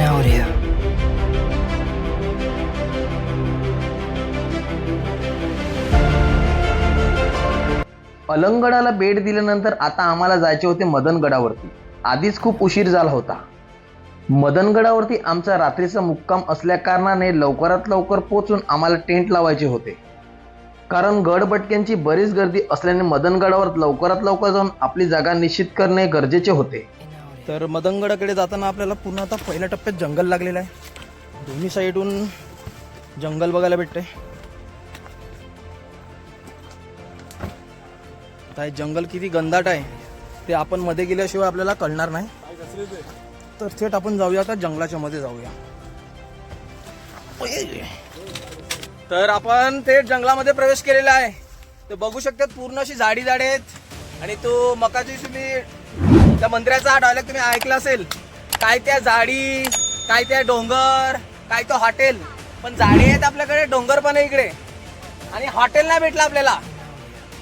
in audio. अलंगडाला भेट दिल्यानंतर आता आम्हाला जायचे होते मदनगडावरती. आधीच खूप उशीर झाला होता. मदनगडावरती आमचा रात्रीचा मुक्काम असल्या कारणाने लवकरात लवकर पोहोचून आम्हाला टेंट लावायचे होते. कारण गडबटक्यांची बरीच गर्दी असल्याने मदनगडावर लवकरात लवकर जाऊन आपली जागा निश्चित करणे गरजेचे होते. तर मदनगडाकडे जाताना आपल्याला पुन्हा आता पहिल्या टप्प्यात जंगल लागलेलं आहे. दोन्ही साईडून जंगल बघायला भेटते. आता हे जंगल किती घनदाट आहे ते आपण मध्ये गेल्याशिवाय आपल्याला कळणार नाही. तर थेट आपण जाऊया का जंगलाच्या मध्ये जाऊया. तर आपण थेट जंगलामध्ये प्रवेश केलेला आहे. ते बघू शकतात पूर्ण अशी झाडी आहेत. आणि तो मकाची तुम्ही त्या मंत्र्याचा डायलॉग तुम्ही ऐकला असेल, काय त्या झाडी, काय त्या डोंगर, काय तो हॉटेल. पण झाडी आहेत आपल्याकडे, डोंगर पण आहे इकडे, आणि हॉटेल नाही भेटलं आपल्याला.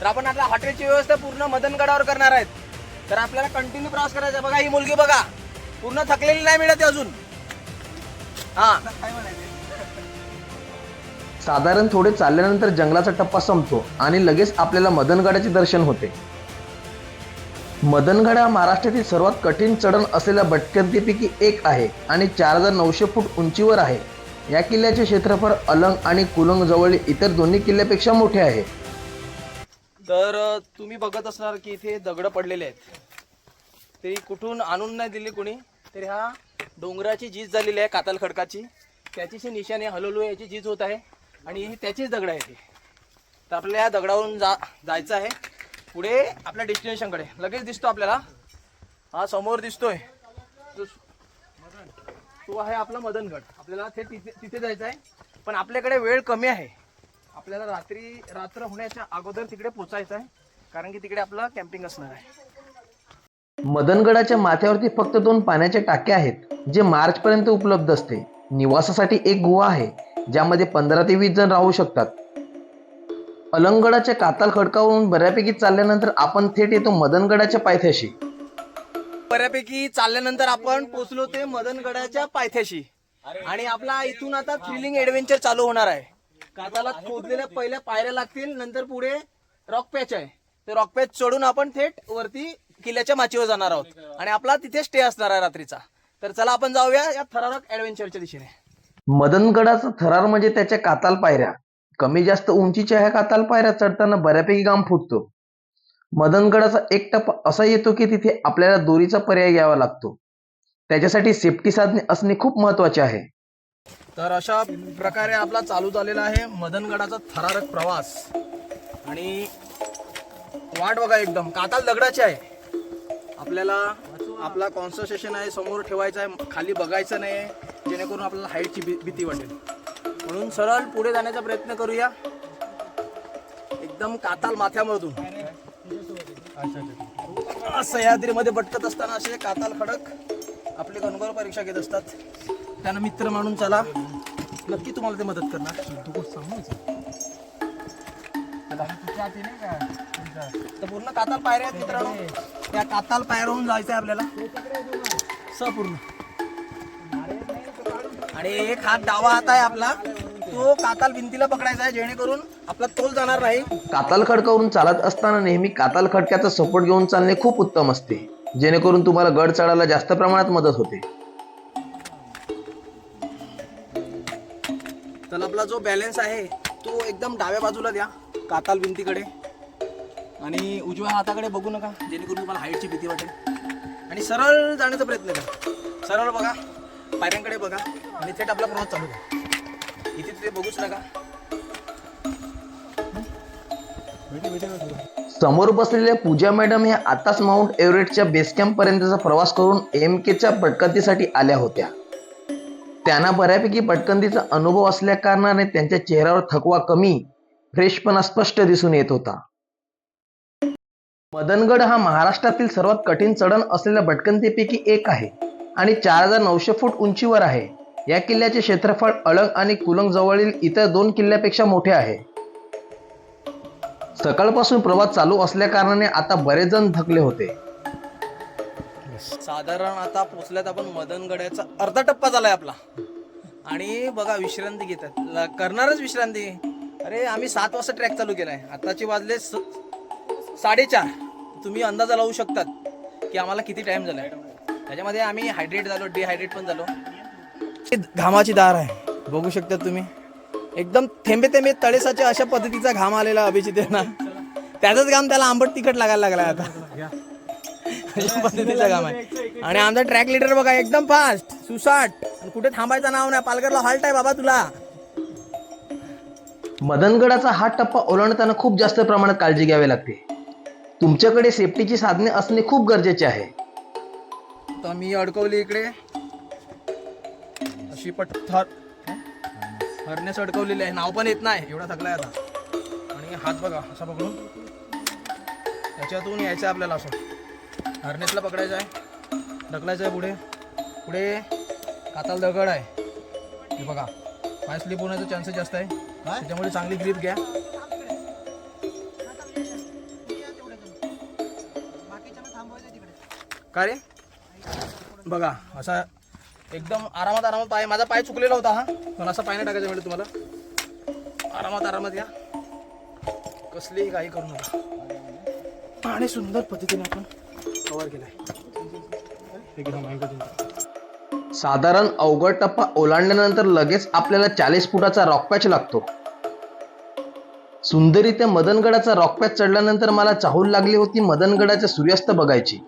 तर आपण आता हॉटेलची व्यवस्था पूर्ण मदनगडावर करणार आहेत. तर आपल्याला कंटिन्यू प्रवास करायचा. बघा ही मुलगी बघा, पूर्ण थकलेली नाही मिळत अजून. हा, साधारण थोडे चालल्यानंतर जंगलाचा टप्पा संपतो आणि लगेच आपल्याला मदनगडाचे दर्शन होते. मदनगड हा महाराष्ट्रातील सर्वात कठीण चढण असलेल्या भटकंतीपैकी एक आहे आणि 4900 फूट उंचीवर आहे. या किल्ल्याचे क्षेत्रफळ अलंग आणि कुलंग जवळील इतर दोन्ही किल्ल्यापेक्षा मोठे आहे. तर तुम्ही बघत असणार की इथे दगड पडलेले आहेत. ते कुठून आणून नाही दिली कोणी, तरी हा डोंगराची झीज झालेली आहे, कातल खडकाची. त्याची निशाणे हलवलो याची झीज होत आहे आणि ही त्याचीच दगड आहे. तर आपल्याला या दगडावरून जायचं आहे पुढे आपल्या डेस्टिनेशनकडे. लगेच दिसतो आपल्याला, हा समोर दिसतोय तो आहे आपला मदनगड. आपल्याला तिथे जायचं आहे. पण आपल्याकडे वेळ कमी आहे. आपल्याला रात्र होण्याच्या अगोदर तिकडे पोचायचं आहे, कारण की तिकडे आपलं कॅम्पिंग असणार आहे. मदनगडाच्या माथ्यावरती फक्त 2 पाण्याच्या टाक्या आहेत, जे मार्च पर्यंत उपलब्ध असते. निवासासाठी एक गुहा आहे, ज्यामध्ये 15 ते 20 जण राहू शकतात. अलंगडाच्या कातल खडकावरून बऱ्यापैकी चालल्यानंतर आपण थेट येतो मदनगडाच्या पायथ्याशी. बऱ्यापैकी चालल्यानंतर आपण पोहोचलो ते मदनगडाच्या पायथ्याशी. आणि आपला इथून आता थ्रिलिंग ऍडव्हेंचर चालू होणार आहे. काताला खोदलेल्या पहिल्या पायऱ्या लागतील, नंतर पुढे रॉक पॅच आहे. ते रॉक पॅच चढून आपण थेट वरती किल्ल्याच्या माचीवर जाणार आहोत आणि आपला तिथे स्टे असणार आहे रात्रीचा. तर चला आपण जाऊया या थरारक ऍडव्हेंचरच्या दिशेने. मदनगडाचा थरार म्हणजे त्याच्या काताल पायऱ्या. कमी जास्त उंचीच्या ह्या काताल पायऱ्या चढताना बऱ्यापैकी घाम फुटतो. मदनगडाचा एक टप्पा असा येतो की तिथे आपल्याला दोरीचा पर्याय घ्यावा लागतो. त्याच्यासाठी सेफ्टी साधने असणे खूप महत्वाचे आहे. तर अशा प्रकारे आपला चालू झालेला आहे मदनगडाचा थरारक प्रवास. आणि वाट बघा, एकदम काताल दगडाची आहे. आपल्याला आपला कॉन्सन्ट्रेशन आहे समोर ठेवायचं आहे, खाली बघायचं नाही, जेणेकरून आपल्याला हाईटची भीती वाटेल. म्हणून सरळ पुढे जाण्याचा प्रयत्न करूया, एकदम काताल माथ्यामधून. सह्याद्रीमध्ये भटकत असताना असे काताल खडक आपली गणगोर परीक्षा घेत असतात. त्यांना मित्र म्हणून चला, नक्की तुम्हाला ते मदत करणार. तर पूर्ण काताल पायऱ्या आहेत मित्रांनो. त्या काताल पायऱ्यावरून जायचं आहे आपल्याला संपूर्ण. आणि एक हात डावा हात आहे आपला, तो काताल भिंतीला पकडायचा आहे, जेणेकरून आपला तोल जाणार नाही. काताल खडकावरून चालत असताना नेहमी काताल खडक्याचा सपोर्ट घेऊन चालणे खूप उत्तम असते, जेणेकरून तुम्हाला गड चढायला जास्त प्रमाणात मदत होते. तर आपला जो बॅलन्स आहे तो एकदम डाव्या बाजूला द्या काताल भिंतीकडे, आणि उजव्या हाताकडे बघू नका, जेणेकरून तुम्हाला हाईटची भीती वाटेल. आणि सरळ जाण्याचा प्रयत्न करा. सरळ बघा, पायऱ्यांकडे बघा आणि थेट आपला प्रवास चालू करा. इथे तिथे बघूच नका. समोर बसलेल्या पूजा मॅडम ह्या आताच माउंट एव्हरेस्टच्या बेस कॅम्प पर्यंतचा प्रवास करून एमकेच्या भटकंतीसाठी आल्या होत्या. त्यांना बऱ्यापैकी भटकंतीचा अनुभव असल्या कारणाने त्यांच्या चेहऱ्यावर थकवा कमी, फ्रेशपणा स्पष्ट दिसून येत होता. मदनगड हा महाराष्ट्रातील सर्वात कठीण चढण असलेल्या भटकंतीपैकी एक आहे आणि 4900 फूट उंचीवर आहे. या किल्ल्याचे क्षेत्रफळ अलंग आणि कुलंग जवळील इतर 2 किल्ल्यापेक्षा मोठे आहे. सकाळपासून प्रवास चालू असल्या कारणाने आता बरेच जण थकले होते. साधारण आता पोचल्यात आपण मदनगडाचा अर्धा टप्पा झालाय आपला. आणि बघा विश्रांती घेतात, करणारच विश्रांती. अरे आम्ही 7 वाजता ट्रॅक चालू केलाय, आताचे वाजले 4:30. तुम्ही अंदाजा लावू शकतात की आम्हाला किती टाइम झालाय. त्याच्यामध्ये आम्ही हायड्रेट झालो, डिहायड्रेट पण झालो. घामाची धार आहे बघू शकता तुम्ही, एकदम थेंबे थेंबे तळेसाचे अशा पद्धतीचा घाम आलेला अभिजित ना. त्याचाच घाम त्याला आंबट तिखट लागायला लागलाय आता. अशा पद्धतीचा घाम आहे. आणि आमचा ट्रॅक लीडर बघा एकदम फास्ट, सुसाट, आणि कुठे थांबायचं नाव नाही. पालघरला हॉल्ट आहे बाबा तुला. मदनगडाचा हा टप्पा ओलांडताना खूप जास्त प्रमाणात काळजी घ्यावी लागते. तुमच्याकडे सेफ्टीची साधने असणे खूप गरजेचे आहे. तर मी अडकवली इकडे अशी पठ्ठर हरनेस अडकवलेली आहे. नाव पण येत नाही, एवढा थकलाय आता. आणि हात बघा असा पकडून त्याच्यातून यायचं आहे आपल्याला. असं हरनेसला पकडायचं आहे, ढकलायचं आहे पुढे. पुढे काताल दगड आहे हे बघा, पाय स्लिप होण्याचा चान्सेस जास्त आहे, त्याच्यामुळे चांगली ग्रीप घ्या. का रे बघा असा एकदम आरामात आरामात पाय. माझा पाय चुकलेला होता हा, पण असा पाय नाही टाकायचा म्हणजे तुम्हाला. आरामात आरामात या, कसलीही काही करू नका. आणि सुंदर पद्धतीने आपण कव्हर केलाय एकदम. साधारण अवघड टप्पा ओलांडल्यानंतर लगेच आपल्याला 40 फुटाचा रॉक पॅच लागतो. सुंदरीत्या मदनगडाचा रॉक पॅच चढल्यानंतर मला चाहूल लागली होती मदनगडाचा सूर्यास्त बघायची.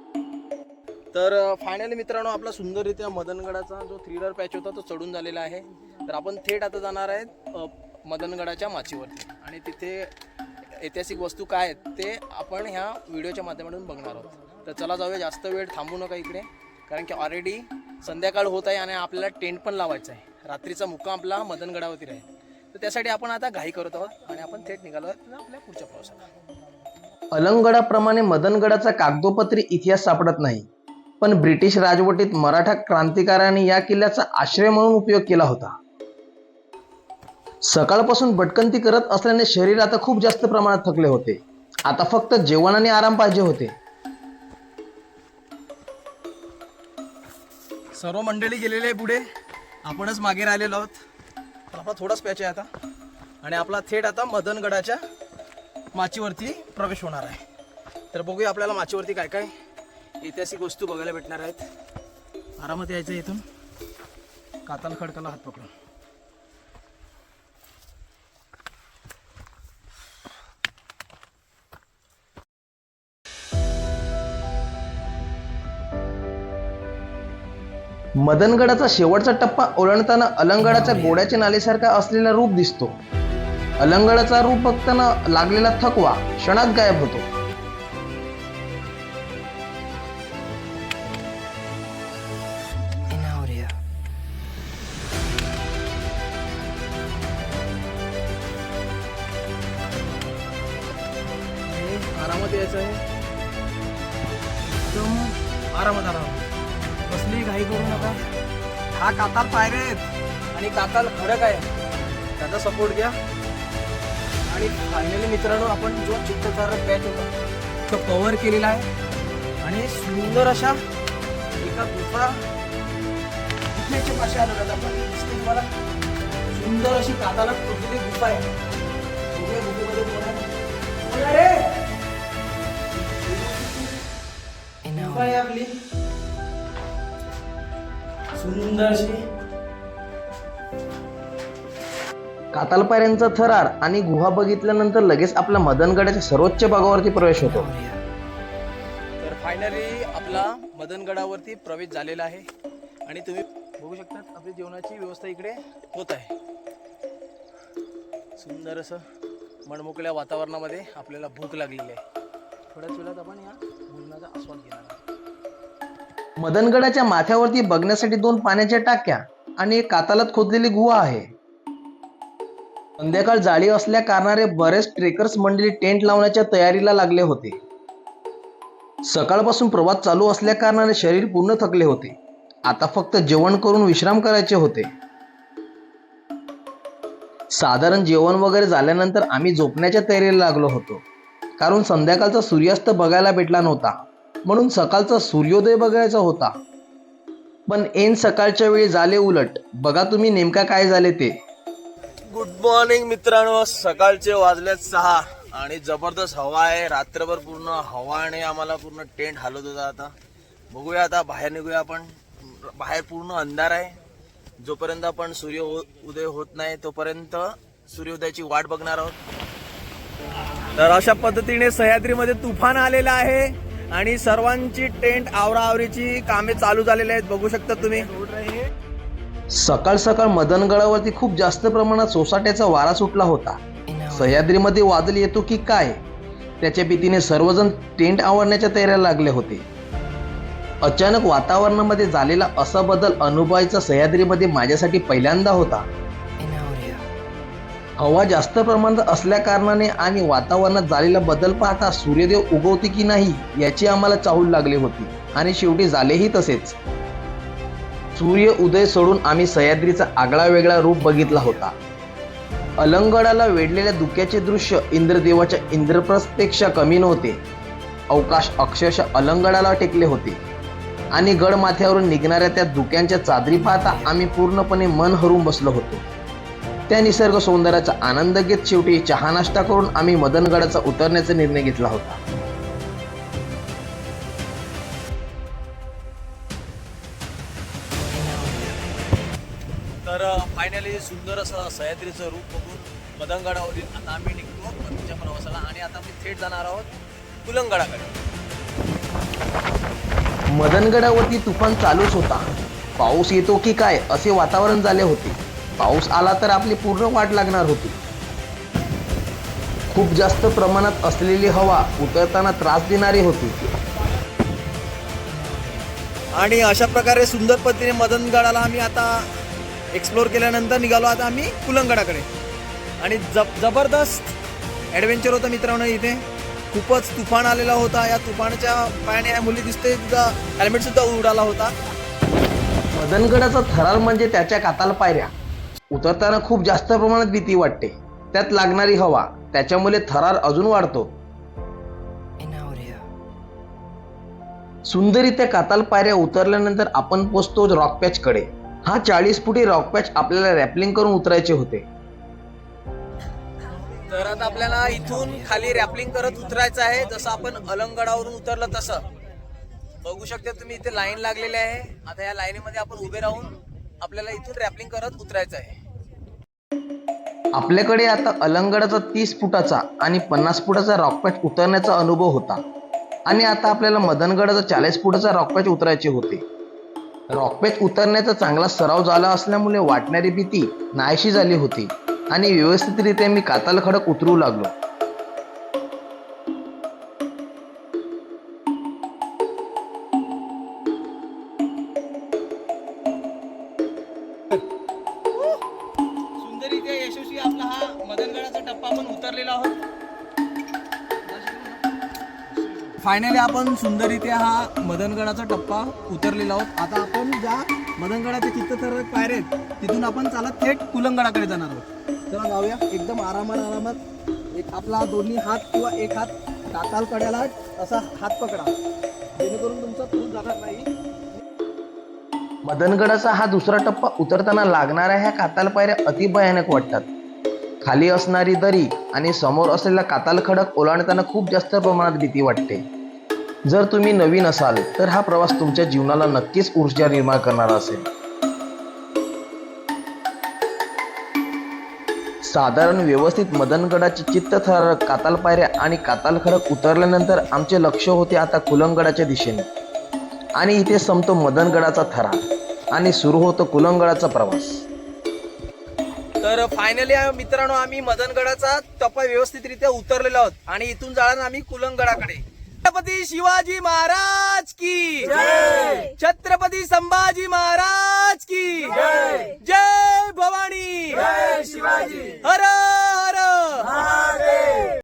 तर फायनली मित्रांनो आपला सुंदररित्या मदनगडाचा जो 3 पॅच होता तो चढून झालेला आहे. तर आपण थेट आता जाणार आहेत मदनगडाच्या माचीवरती, आणि तिथे ऐतिहासिक वस्तू काय आहेत ते आपण ह्या व्हिडिओच्या माध्यमातून बघणार आहोत. तर चला जाऊया, जास्त वेळ थांबू नका इकडे, कारण की ऑलरेडी संध्याकाळ होत आहे आणि आपल्याला टेंट पण लावायचा आहे. रात्रीचा मुक्काम आपला मदनगडावरती राहील. तर त्यासाठी आपण आता घाई करत आहोत आणि आपण थेट निघालो आहोत आपल्या पुढच्या प्रवासाला. अलंगडाप्रमाणे मदनगडाचा कागदोपत्री इतिहास सापडत नाही, पण ब्रिटिश राजवटीत मराठा क्रांतिकारकांनी या किल्ल्याचा आश्रय म्हणून उपयोग केला होता. सकाळपासून भटकंती करत असल्याने शरीर आता खूप जास्त प्रमाणात थकले होते. आता फक्त जेवण आणि आराम पाहिजे होते. सर्व मंडळी गेलेले आहे पुढे, आपणच मागे राहिलेलो आहोत. तर आपला थोडाच पॅच आहे आता, आणि आपला थेट आता मदनगडाच्या माचीवरती प्रवेश होणार आहे. तर बघूया आपल्याला माचीवरती काय काय ऐतिहासिक वस्तू बघायला भेटणार आहेत. आरामात यायचं इथून, काताल खडकाला हात पकडून. मदनगडाचा शेवटचा टप्पा ओलांडताना अलंगडाच्या गोड्याच्या नालेसारखा असलेला रूप दिसतो. अलंगडाचा रूप बघताना लागलेला थकवा क्षणात गायब होतो. आरामात यायचं आहे एकदम, आरामात आरामात, कसली घाई करू नका. हा काताल पायऱ्या आहेत आणि काताल खडक आहे, त्याचा सपोर्ट घ्या. आणि फायनली मित्रांनो आपण जो चित्तचार पॅच होता तो कव्हर केलेला आहे. आणि सुंदर अशा एका गुफा गुफेच्या पाशी आलो आता आपण. दिसते तुम्हाला सुंदर अशी काताला खोदलेली गुफा आहे. गुफेमध्ये बोला रे गुफा आहे आपली सुंदर अशी. कातालपायऱ्यांचा थरार आणि गुहा बघितल्यानंतर लगेच आपला मदनगडाच्या सर्वोच्च भागावरती प्रवेश होतो. तर फायनली आपला मदनगडावरती प्रवेश झालेला आहे. आणि तुम्ही बघू शकता आपली जेवणाची व्यवस्था इकडे होत आहे. सुंदर असं मनमोकळ्या वातावरणामध्ये आपल्याला भूक लागलेली आहे. थोड्याच वेळात आपण या भोजनाचा आस्वाद घेणार आहोत. मदनगडाच्या माथ्यावरती बघण्यासाठी 2 पाण्याच्या टाक्या आणि एक कातालात खोदलेली गुहा आहे. संध्याकाळ जाळी असल्या कारणाने बरेच ट्रेकर्स मंडळी टेंट लावण्याच्या तयारीला लागले होते. सकाळपासून प्रवास चालू असल्या कारणाने शरीर पूर्ण थकले होते. आता फक्त जेवण करून विश्राम करायचे होते. साधारण जेवण वगैरे झाल्यानंतर आम्ही झोपण्याच्या तयारीला लागलो होतो, कारण संध्याकाळचा सूर्यास्त बघायला भेटला नव्हता. म्हणून सकाळचा सूर्योदय बघायचा होता. पण ऐन सकाळच्या वेळी झाले उलट. बघा तुम्ही नेमका काय झाले ते. गुड मॉर्निंग मित्रांनो. सकाळचे वाजलेत 6 आणि जबरदस्त हवा आहे. रात्रभर पूर्ण हवाने आम्हाला पूर्ण टेंट हलवत होता. आता बघूया, आता बाहेर निघूया आपण. बाहेर पूर्ण अंधार आहे. जोपर्यंत आपण उदय होत नाही तोपर्यंत सूर्योदयाची वाट बघणार आहोत. तर अशा पद्धतीने सह्याद्रीमध्ये तुफान आलेला आहे आणि सर्वांची टेंट आवराआवरीची कामे चालू झालेली आहेत. बघू शकता तुम्ही. सकाळ सकाळ मदनगडावरती खूप जास्त प्रमाणात सोसाट्याचा वारा सुटला होता. सह्याद्रीमध्ये वादळ येतो की काय त्याच्या भीतीने सर्वजण टेंट आवरण्याच्या तयारीला लागले होते. अचानक वातावरणामध्ये झालेला असा बदल अनुभवायचा सह्याद्रीमध्ये माझ्यासाठी पहिल्यांदा होता. हवा जास्त प्रमाणात असल्या कारणाने आणि वातावरणात झालेला बदल पाहता सूर्यदेव उगवते की नाही याची आम्हाला चाहूल लागली होती आणि शेवटी झालेही तसेच. सूर्य उदय सोडून आम्ही सह्याद्रीचा आगळा वेगळा रूप बघितला होता. अलंगडाला वेढलेल्या धुक्याचे दृश्य इंद्रदेवाच्या इंद्रप्रस्थपेक्षा कमी नव्हते. अवकाश अक्षरशः अलंगडाला टेकले होते आणि गड माथ्यावरून निघणाऱ्या त्या धुक्यांच्या चादरी पाहता आम्ही पूर्णपणे मन हरवून बसलो होतो. त्या निसर्ग सौंदर्याचा आनंद घेत शेवटी चहा नाश्ता करून आम्ही मदनगडाचा उतरण्याचा निर्णय घेतला होता. तर फायनली सुंदर असं सह्याद्रीचं रूप बघून मदनगडावरील आता आम्ही निघतो परतीच्या प्रवासाला आणि आता आम्ही थेट जाणार आहोत कुलंगडाकडे. मदनगडावरती तुफान चालूच होता. पाऊस येतो की काय असे वातावरण झाले होते. पाऊस आला तर आपली पूर्ण वाट लागणार होती. खूप जास्त प्रमाणात असलेली हवा उतरताना त्रास देणारी होती. आणि अशा प्रकारे सुंदर पद्धतीने मदनगडाला आम्ही आता एक्सप्लोर केल्यानंतर निघालो आता आम्ही कुलंगडाकडे. आणि जबरदस्त ॲडव्हेंचर होतं मित्रांनो. इथे खूपच तुफान आलेला होता. या तुफानाच्या पायाने ह्या मुली दिसते सुद्धा हेल्मेट सुद्धा उडाला होता. मदनगडाचा थरार म्हणजे त्याच्या काताल पायऱ्या. उतरताना खूप जास्त प्रमाणात भीती वाटते. त्यात लागणारी हवा त्याच्यामुळे थरार अजून वाढतो. सुंदरीत्या काताल पायऱ्या उतरल्यानंतर आपण पोचतो रॉक पॅच कडे. हा 40 फुटी रॉक पॅच आपल्याला रॅपलिंग करून उतरायचे होते. तर आता आपल्याला इथून खाली रॅपलिंग करत उतरायचं आहे. जसं आपण अलंगडावरून उतरलं तसं बघू शकता तुम्ही. इथे लाईन लागलेली आहे. आता या लाईनीमध्ये आपण उभे राहून आपल्याला इथून रॅपलिंग करत उतरायचं आहे. आपल्याकडे आता अलंगडाचा 30 फुटाचा आणि 50 फुटाचा रॉक पॅच उतरण्याचा अनुभव होता आणि आता आपल्याला मदनगडाचा 40 फुटाचा रॉक पॅच उतरायचे होते. रॉक पॅच उतरण्याचा चांगला सराव झाला असल्यामुळे वाटणारी भीती नाहीशी झाली होती आणि व्यवस्थितरित्या मी काताल खडक उतरू लागलो. सुंदरीत्या यशस्वी आपला हा मदनगडाचा टप्पा आपण उतरलेला आहोत. फायनली आपण सुंदरीत्या हा मदनगडाचा टप्पा उतरलेला आहोत. आता आपण ज्या मदनगडाच्या चित्तथरारक पायऱ्या आहेत तिथून आपण चालत थेट कुलंगडाकडे जाणार आहोत. चला जाऊया. एकदम आरामात एक आपला दोन्ही हात किंवा एक हात काताल कड्याला असा हात पकडा जेणेकरून तुमचा पूल जाणार नाही. मदनगडाचा हा दुसरा टप्पा उतरताना लागणाऱ्या ह्या काताल पायऱ्या अतिभयानक वाटतात. खाली असणारी दरी आणि समोर असलेला काताल खडक ओलांडताना खूप जास्त प्रमाणात भीती वाटते. जर तुम्ही नवीन असाल तर हा प्रवास तुमच्या जीवनाला नक्कीच ऊर्जा निर्माण करणारा असेल. साधारण व्यवस्थित मदनगडाची चित्तथरारक काताल पायऱ्या आणि काताल खडक उतरल्यानंतर आमचे लक्ष होते आता कुलंगडाच्या दिशेने. आणि इथे संपतो मदनगडाचा थरार आणि सुरू होतो कुलंगडाचा प्रवास. तर फायनली मित्रांनो आम्ही मदनगडाचा टप्पा व्यवस्थितरित्या उतरलेलो आहोत आणि इथून जाणार आम्ही कुलंगडाकडे. छत्रपती शिवाजी महाराज की जय. छत्रपती संभाजी महाराज की जय. जय भवानी. जय शिवाजी. हर हर महादेव.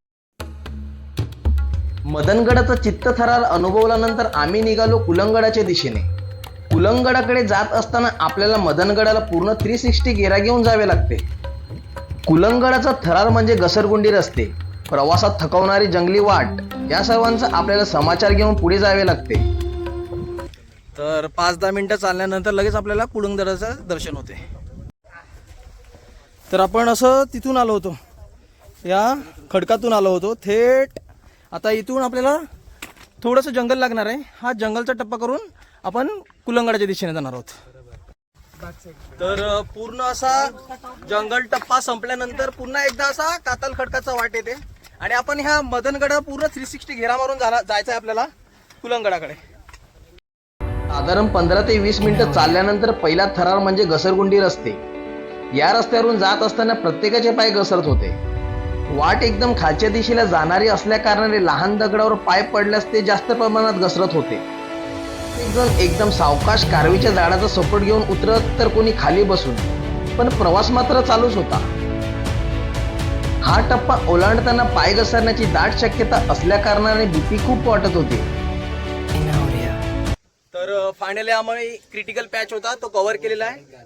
मदनगडाचा चित्तथरार अनुभवल्यानंतर आम्ही निघालो कुलंगडाच्या दिशेने. कुलंगडाकडे जात असताना आपल्याला मदनगडाला पूर्ण 360 गेरा घेऊन जावे लागते. कुलंगडाचा थरार म्हणजे घसरगुंडी रस्ते, प्रवासात थकवणारी जंगली वाट या सर्वांचा आपल्याला समाचार घेऊन पुढे जावे लागते. तर 5-10 मिनिटं चालल्यानंतर लगेच आपल्याला कुलंगदराचं दर्शन होते. तर आपण असं तिथून आलो होतो, या खडकातून आलो होतो थेट. आता इथून आपल्याला थोडंसं जंगल लागणार आहे. हा जंगलचा टप्पा करून आपण कुलंगडाच्या दिशेने जाणार आहोत. तर पूर्ण असा जंगल टप्पा संपल्यानंतर पुन्हा एकदा असा कातल खडकाचा वाट येते आणि आपण ह्या मदनगड पूर्ण 360 घेरा मारून जायचं आहे आपल्याला कुलंगडाकडे. साधारण 15 ते 20 मिनिटं चालल्यानंतर पहिला थरार म्हणजे घसरगुंडी रस्ते. या रस्त्यावरून जात असताना प्रत्येकाचे पाय घसरत होते. वाट एकदम खालच्या दिशेला जाणारी असल्या कारणाने लहान दगडावर पाय पडल्यास ते जास्त प्रमाणात घसरत होते. एक जण एकदम सावकाश कारवीच्या झाडाचा सपोर्ट घेऊन उतरत तर कोणी खाली बसून, पण प्रवास मात्र चालूच होता. हा टप्पा ओलांडताना पाय घसरण्याची दाट शक्यता असल्या कारणाने भीती खूप वाटत होती. तर फायनली आम्ही क्रिटिकल पॅच होता तो कव्हर केलेला आहे.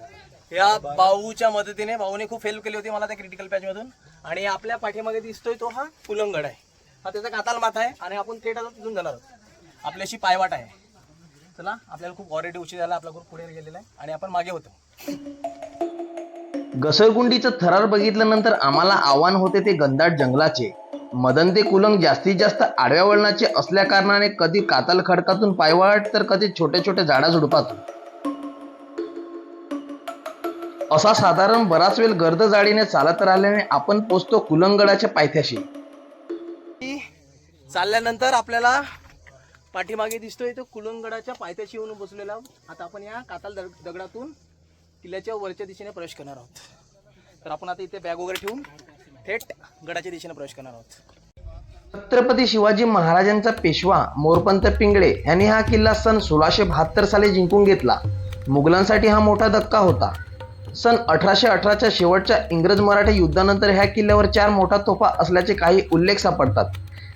या भाऊच्या मदतीने, भाऊने खूप हेल्प केली होती मला त्या क्रिटिकल पॅच मधून. आणि आपल्या पाठीमागे दिसतोय तो हा कुलंगड आहे. हा त्याचा काताल माथा आहे आणि आपण थेट आता तिथून जाणार आहोत. आपल्याशी पायवाट आहे. चला, आपल्याला खूप ऑलरेडी उशीर झाला, आपला ग्रुप पुढे गेलेला आहे आणि आपण मागे होतो. घसरगुंडीचं थरार बघितल्यानंतर आम्हाला आव्हान होते ते घनदाट जंगलाचे. मदन ते कुलंग जास्तीत जास्त आडव्या वळणाचे असल्या कारणाने कधी कातल खडकातून पायवाट तर कधी छोट्या छोट्या झाडाझुडपातून. असा साधारण बराच वेळ गर्द जाडीने चालत राहिल्याने आपण पोचतो कुलंगडाच्या पायथ्याशी. चालल्यानंतर आपल्याला पाठीमागे दिसतोय तो कुलंगडाच्या पायथ्याशी येऊन बसलेला. आता आपण या कातल दगडातून किल्ल्याच्या वरच्या दिशेने प्रवेश करणार आहोत. तर आपण आता इथे बॅग वगैरे ठेवून थेट गडाच्या दिशेने प्रवेश करणार आहोत. छत्रपती शिवाजी महाराजांचा पेशवा मोरपंत पिंगळे यांनी हा किल्ला सन 1672 साली जिंकून घेतला. मुघलांसाठी हा मोठा धक्का होता. सन 1818च्या शेवटच्या इंग्रज मराठा युद्धानंतर ह्या किल्ल्यावर 4 मोठा तोफा असल्याचे काही उल्लेख सापडतात.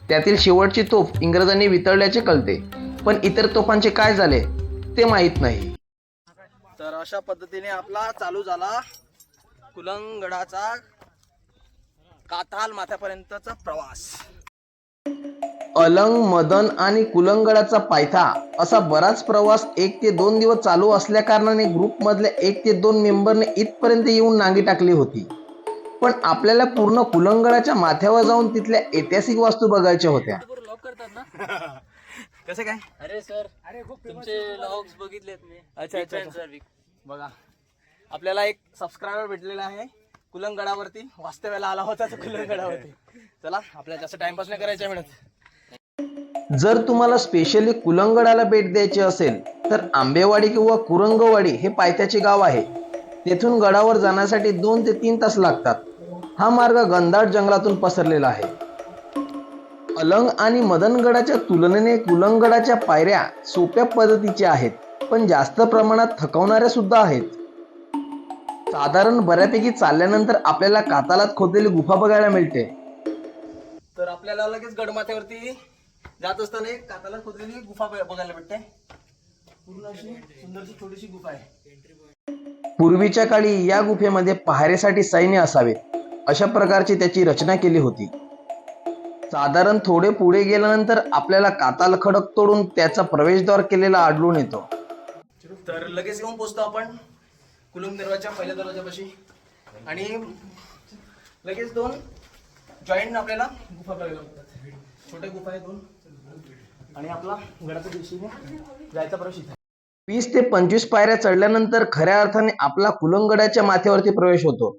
त्यातील शेवटची तोफ इंग्रजांनी वितळल्याचे कळते, पण इतर तोफांचे काय झाले ते माहीत नाही. तर अशा पद्धतीने आपला चालू झाला कुलंगडाचा काताल माथ्यापर्यंतचा प्रवास. अलंग, मदन आणि कुलंगडाचा पायथा असा बराच प्रवास 1 ते 2 दिवस चालू असल्या कारणाने ग्रुपमधल्या 1 ते 2 मेंबरने इथपर्यंत येऊन नांगी टाकली होती. पण आपल्याला पूर्ण कुलंगडाच्या माथ्यावर जाऊन तिथल्या ऐतिहासिक वास्तू बघायच्या होत्या. कसं काय? अरे सर, तुमचे व्लॉग्स बघितलेत मी. अच्छा. बघा, आपल्याला एक सबस्क्रायबर भेटलेला आहे कुलंगडावरती. वास्तव्याला आला होता तो कुलंगडावरती. चला, आपल्याला जास्त टाइमपास नाही करायचा मिळत. जर तुम्हाला स्पेशली कुलंगडाला भेट द्यायची असेल तर आंबेवाडी किंवा कुरंगवाडी हे पायथ्याचे गाव आहे. तेथून गडावर जाण्यासाठी 2 ते 3 तास लागतात. हा मार्ग घनदाट जंगलातून पसरलेला आहे. अलंग आणि मदनगडाच्या तुलनेने कुलंगडाच्या पायऱ्या सोप्या पद्धतीच्या आहेत, पण जास्त प्रमाणात थकवणाऱ्या सुद्धा आहेत. साधारण बऱ्यापैकी चालल्यानंतर आपल्याला कातालात खोदलेली गुफा बघायला मिळते. तर आपल्याला लगेच गडमाथ्यावरती जात असताना एक काताला खोदलेली गुफा बघायला भेटते. पूर्ण अशी सुंदरशी छोटीशी गुफा आहे. पूर्वीच्या काळी या गुफेमध्ये पहारेसाठी सैन्य असावेत अशा प्रकारची त्याची रचना केली होती. साधारण थोडे पुढे गेल्यानंतर आपल्याला काताल खडक तोडून त्याचा प्रवेशद्वार केलेला आढळून येतो. तर लगेच येऊन पोहोचतो आपण कुलुंग दरवाजा पहिल्या दरवाजापाशी आणि लगेच 2 जॉईंट आपल्याला गुफा बघायला मिळतात. छोट्या गुफा आहे 2 आणि आपला गडाच्या दिशेने जायचा प्रवेश इथे. 20 ते 25 पायऱ्या चढल्यानंतर खऱ्या अर्थाने आपला कुलंगडाच्या माथ्यावरती प्रवेश होतो.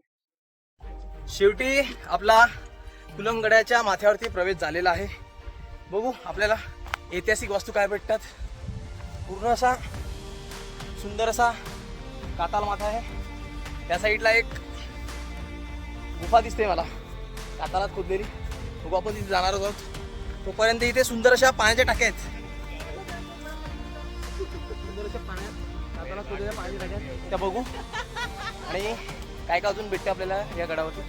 शेवटी आपला कुलंगडाच्या माथ्यावरती प्रवेश झालेला आहे. बघू आपल्याला ऐतिहासिक वस्तू काय भेटतात. पूर्ण असा सुंदर असा काताल माथा आहे. त्या साईडला एक गुफा दिसते मला कातालात खोदलेली. बघू आपण तिथे जाणार आहोत. तोपर्यंत इथे सुंदर अशा पाण्याच्या टाक्या आहेत. सुंदर अशा कातालात खोदलेल्या पाण्याच्या टाक्या आहेत त्या बघू आणि काय काय अजून भेटते आपल्याला या गडावरती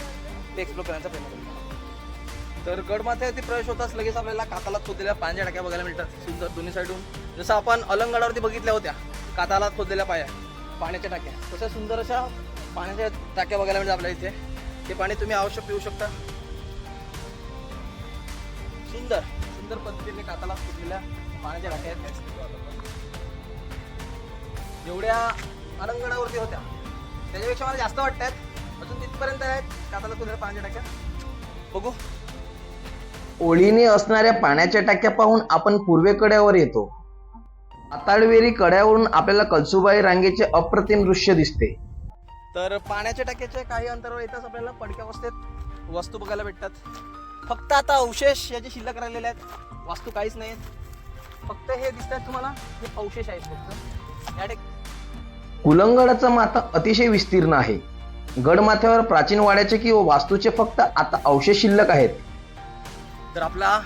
ते एक्सप्लोर करण्याचा प्रयत्न करू. तर गडमाथ्यावरती प्रवेश होताच लगेच आपल्याला कातालात खोदलेल्या पाण्याच्या टाक्या बघायला मिळतात. सुंदर दोन्ही साईडून जसं आपण अलंगडावरती बघितल्या होत्या कातालात खोदलेल्या पाण्याच्या टाक्या, तशा सुंदर अशा पाण्याच्या टाक्या बघायला मिळतात आपल्या इथे. ते पाणी तुम्ही आवश्यक पिऊ शकता. सुंदर सुंदर पद्धतीने काताला फुटलेल्या पाण्याच्या टाक्या आहेत. जेवढ्या अलंगडावरती होत्या त्याच्यापेक्षा मला जास्त वाटतात. अजून तिथपर्यंत आहेत काताला फुटलेल्या पाण्याच्या टाक्या. बघू. ओळीने असणाऱ्या पाण्याच्या टाक्या पाहून आपण पूर्वेकड्यावर येतो. आताळवेरी कड्यावरून आपल्याला कळसुबाई रांगेचे अप्रतिम दृश्य दिसते. तर पाण्याच्या टाक्याच्या काही अंतरावर येताच आपल्याला पडक्या अवस्थेत वस्तू बघायला भेटतात. फक्त आता अवशेष याचे शिल्लक राहिलेले आहेत. वास्तू काहीच नाही आहेत. फक्त हे दिसतात तुम्हाला, हे अवशेष आहेत फक्त. या कुलंगडाचा माथा अतिशय विस्तीर्ण आहे. गडमाथ्यावर प्राचीन वाड्याचे किंवा वास्तूचे फक्त आता अवशेष शिल्लक आहेत. तर आपला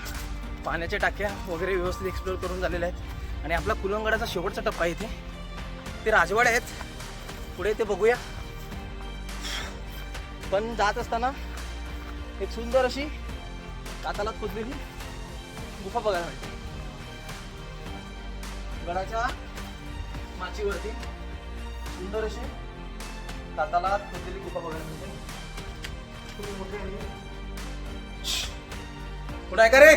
पाण्याच्या टाक्या वगैरे व्यवस्थित एक्सप्लोर करून झालेल्या आहेत आणि आपला कुलंगडाचा शेवटचा टप्पा इथे ते राजवाडे आहेत. पुढे ते बघूया. पण जात असताना एक सुंदर अशी कातालात खोदलेली गुफा बघायला मिळते. गडाच्या माचीवरती सुंदर अशी कातालात खोदलेली गुफा बघायला मिळते. खूप मोठी आहे. कुठं आहे का रे?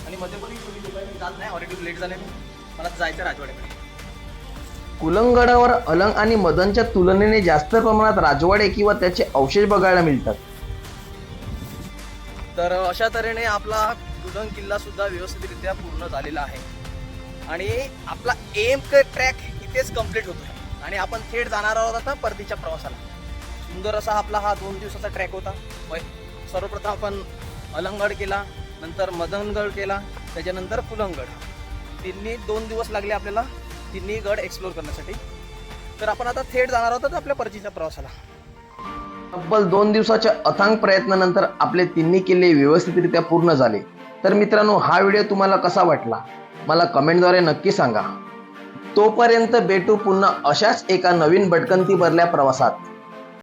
आणि मध्ये पण जात नाही. ऑलरेडी लेट झाले. मला जायचं राजवाड्याकडे. कुलंगडावर अलंग आणि मदनच्या तुलनेने जास्त प्रमाणात राजवाडे किंवा त्याचे अवशेष बघायला मिळतात. तर अशा तऱ्हेने आपला कुलंग किल्ला सुद्धा व्यवस्थितरित्या पूर्ण झालेला आहे आणि आपला एम ट्रॅक इथेच कम्प्लीट होतो आणि आपण थेट जाणार आहोत आता परतीच्या प्रवासाला. सुंदर असा आपला हा 2 दिवसाचा ट्रॅक होता. सर्वप्रथम आपण अलंगगड केला, नंतर मदनगड केला, त्याच्यानंतर कुलंगड. तिन्ही 2 दिवस लागले आपल्याला तिन्ही गड एक्सप्लोर करण्यासाठी. तर आपण आता थेट जाणार आहोत आपल्या परतीच्या प्रवासाला. तब्बल 2 दिवसाच्या अथांग प्रयत्नानंतर आपले तिन्ही किल्ले व्यवस्थितरित्या पूर्ण झाले. तर मित्रांनो, हा व्हिडिओ तुम्हाला कसा वाटला मला कमेंटद्वारे नक्की सांगा. तोपर्यंत भेटू पुन्हा अशाच एका नवीन भटकंती भरल्या प्रवासात.